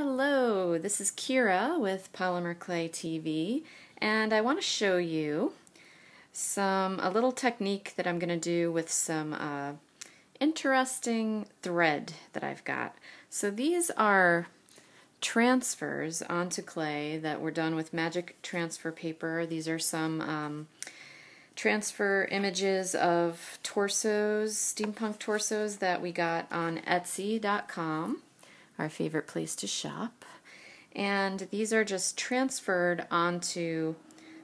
Hello, this is Kira with Polymer Clay TV, and I want to show you a little technique that I'm going to do with some interesting thread that I've got. So these are transfers onto clay that were done with magic transfer paper. These are some transfer images of torsos, steampunk torsos that we got on Etsy.com, our favorite place to shop. And these are just transferred onto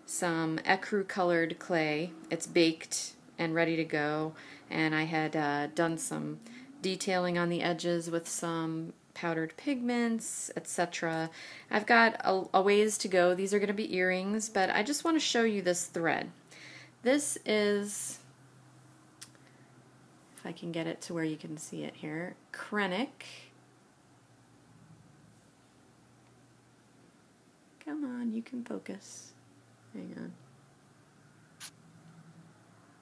some ecru colored clay. It's baked and ready to go, and I had done some detailing on the edges with some powdered pigments, etc. I've got a ways to go. These are going to be earrings, but I just want to show you this thread. This is, if I can get it to where you can see it here, Kreinik. Come on, you can focus. Hang on.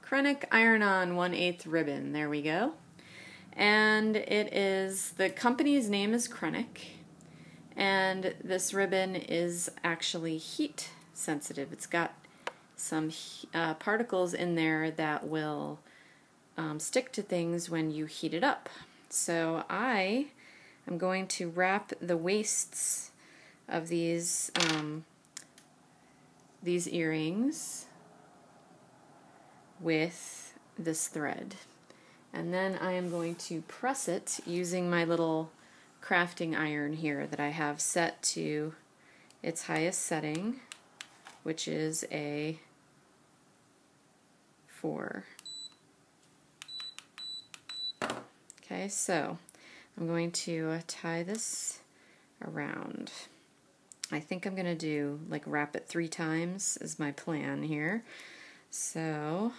Kreinik Iron-On 1/8 ribbon. There we go. And it is, the company's name is Kreinik, and this ribbon is actually heat sensitive. It's got some particles in there that will stick to things when you heat it up. So I am going to wrap the waists of these earrings with this thread, and then I am going to press it using my little crafting iron here that I have set to its highest setting, which is a 4. Okay, so I'm going to tie this around. I think I'm going to do, like, wrap it 3 times is my plan here. So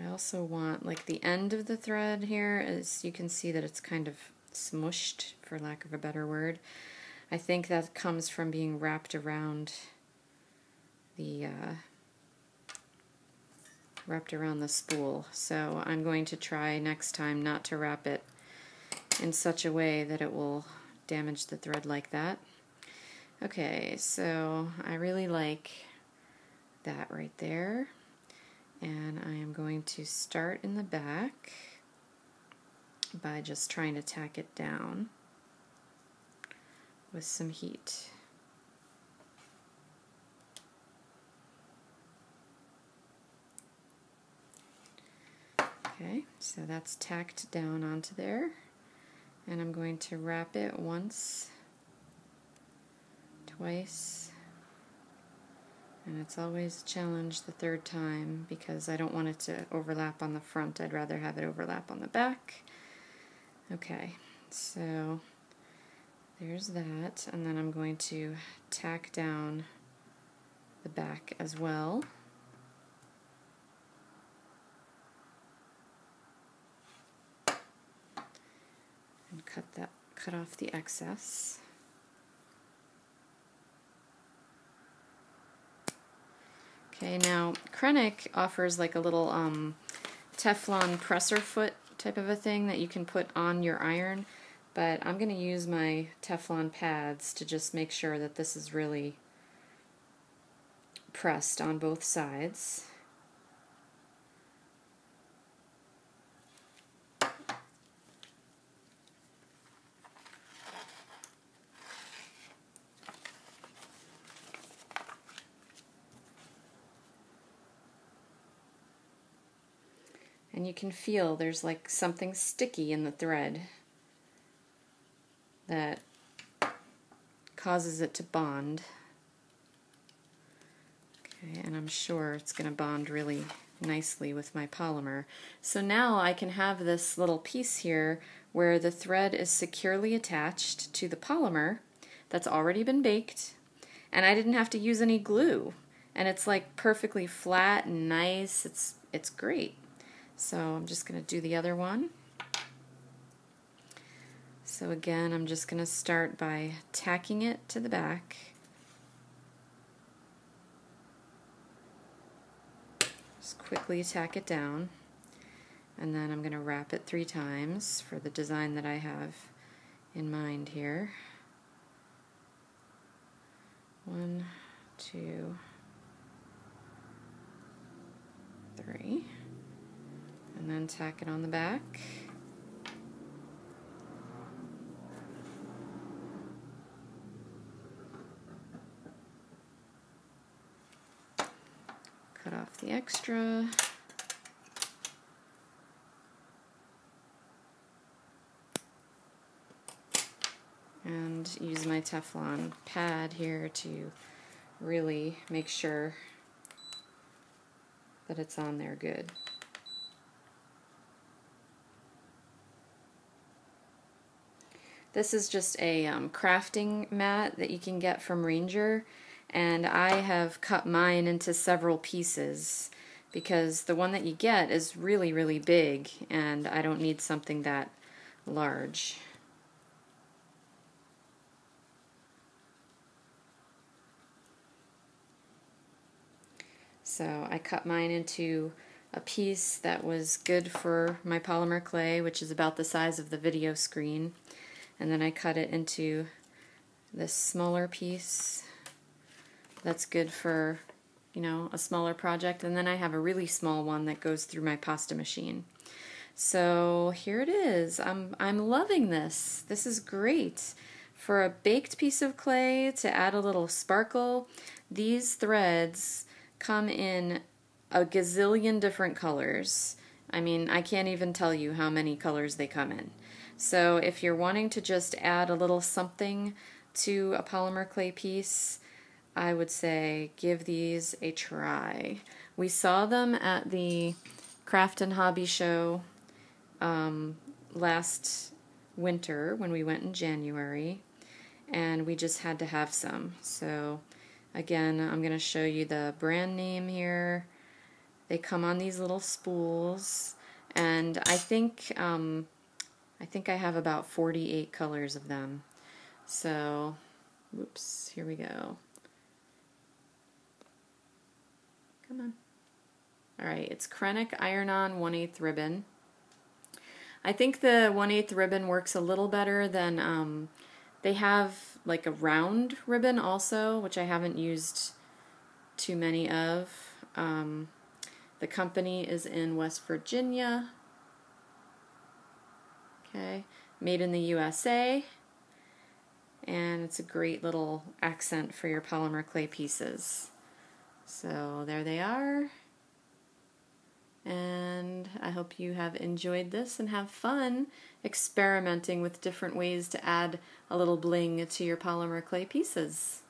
I also want, like, the end of the thread here, as you can see that it's kind of smushed, for lack of a better word. I think that comes from being wrapped around the spool. So I'm going to try next time not to wrap it in such a way that it will damage the thread like that. Okay, so I really like that right there, and I am going to start in the back by just trying to tack it down with some heat. Okay, so that's tacked down onto there, and I'm going to wrap it once, twice, and it's always a challenge the 3rd time because I don't want it to overlap on the front. I'd rather have it overlap on the back. Okay, so there's that, and then I'm going to tack down the back as well. And cut off the excess. Okay, now Kreinik offers like a little Teflon presser foot type of a thing that you can put on your iron, but I'm going to use my Teflon pads to just make sure that this is really pressed on both sides. And you can feel there's like something sticky in the thread that causes it to bond. Okay, and I'm sure it's going to bond really nicely with my polymer. So now I can have this little piece here where the thread is securely attached to the polymer that's already been baked, and I didn't have to use any glue. And it's like perfectly flat and nice. It's great. So I'm just going to do the other one. So again, I'm just going to start by tacking it to the back. Just quickly tack it down. and then I'm going to wrap it 3 times for the design that I have in mind here. 1, 2, 3, and then tack it on the back. Cut off the extra. And use my Teflon pad here to really make sure that it's on there good. This is just a crafting mat that you can get from Ranger, and I have cut mine into several pieces because the one that you get is really, really big, and I don't need something that large. So I cut mine into a piece that was good for my polymer clay, which is about the size of the video screen. And then I cut it into this smaller piece that's good for, you know, a smaller project. And then I have a really small one that goes through my pasta machine. So here it is. I'm loving this. This is great. For a baked piece of clay to add a little sparkle, these threads come in a gazillion different colors. I mean, I can't even tell you how many colors they come in. So if you're wanting to just add a little something to a polymer clay piece, I would say give these a try. We saw them at the Craft and Hobby show last winter when we went in January, and we just had to have some. So again, I'm going to show you the brand name here. They come on these little spools, and I think I have about 48 colors of them. So, whoops, here we go. Come on. Alright, it's Kreinik Iron-On 1/8 ribbon. I think the 1/8 ribbon works a little better than, they have like a round ribbon also, which I haven't used too many of. The company is in West Virginia. Okay, made in the USA, and it's a great little accent for your polymer clay pieces. So there they are, and I hope you have enjoyed this and have fun experimenting with different ways to add a little bling to your polymer clay pieces.